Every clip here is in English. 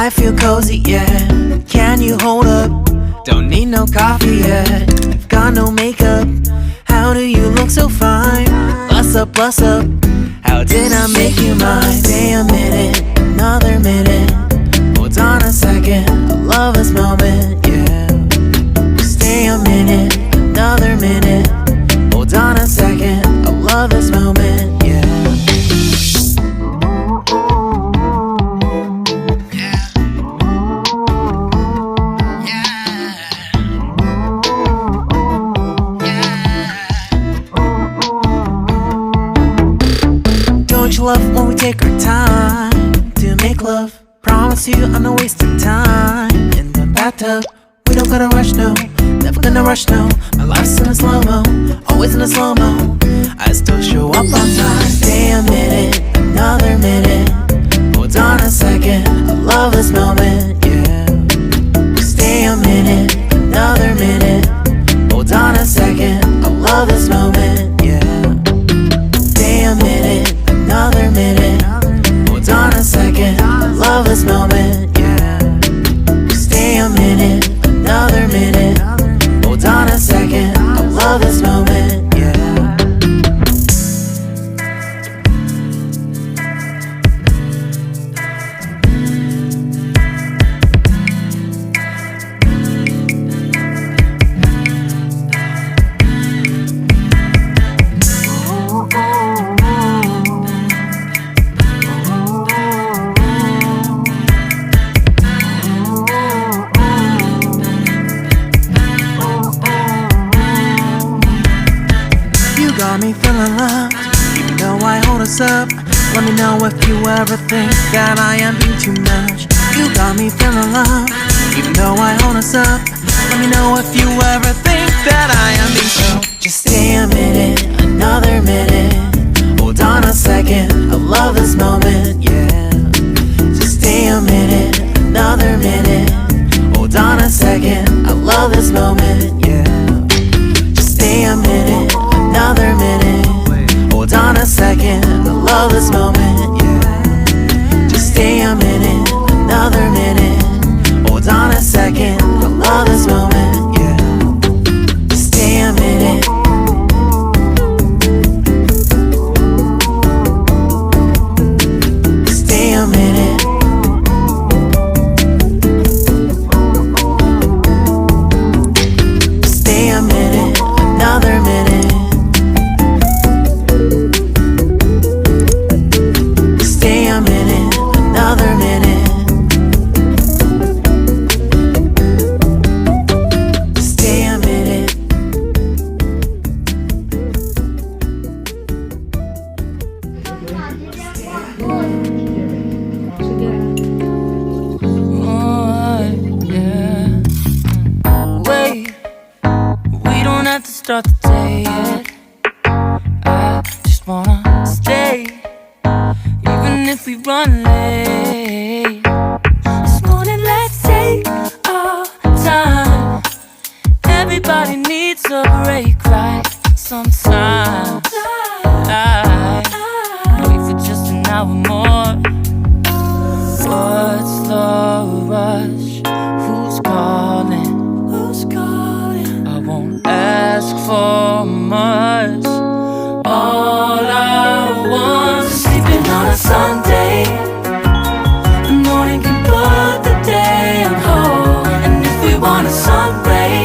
I feel cozy, yeah. Can you hold up? Don't need no coffee yet. I've got no makeup. How do you look so fine? Bust up, bust up. How did I make you mine? Stay a minute, another minute. Hold on a second, I love this moment, yeah. Stay a minute, another minute. Hold on a second, I love this moment, yeah. Don't you love when we take our time to make love? Promise you I'm not wasting time in the bathtub. We don't gotta rush, no. Never gonna rush, no. My life's in a slow-mo, always in a slow-mo. I still show up on time. Stay a minute, another minute. Hold on a second, I love this moment, yeah. Stay a minute, another minute. Hold on a second, I love this moment, yeah. Stay a minute, another minute. Hold on a second, I love this moment, yeah. Stay a minute, another minute. Hold on a second, I love this moment, yeah. Got me feeling loved, even though I hold us up. Let me know if you ever think that I am being too much. You got me feeling loved, even though I hold us up. Let me know if you ever think that I am being so. Just stay a minute, another minute. Hold on a second, I love this moment, yeah. Just stay a minute, another minute. Hold on a second, I love this moment, yeah. Just stay a minute, another minute. Hold on a second, I love this moment, yeah. Just stay a minute, another minute. Hold on a second, I love this moment, yeah. Just stay a minute. Stay a minute. Stay a minute, another minute. Stay a minute, another minute. Stay a minute. Yeah. Wait, we don't have to start the day yet. I just wanna stay, even if we run late. This morning, let's take our time. Everybody needs a break, right? Sometimes I wait for just an hour more. What's the rush? Who's calling? Who's calling? I won't ask for much. All I want is sleeping on a Sunday. The morning can put the day on hold. And if we want a sun ray,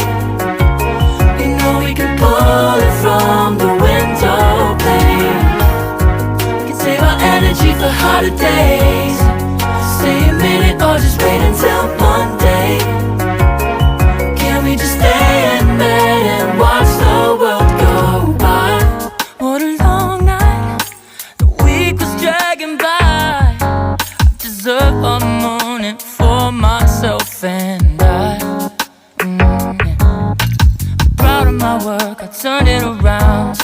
you know we can pull it from the window pane. We can save our energy for harder days. Stay a minute or just wait until Monday. Can we just stay in bed and watch the world go by? What a long night, the week was dragging by. I deserve a morning for myself and I. Yeah. I'm proud of my work, I turned it around.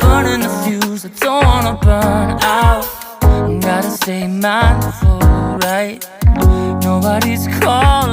Burning the fuse, I don't wanna burn out. Gotta stay mindful, right? Nobody's calling.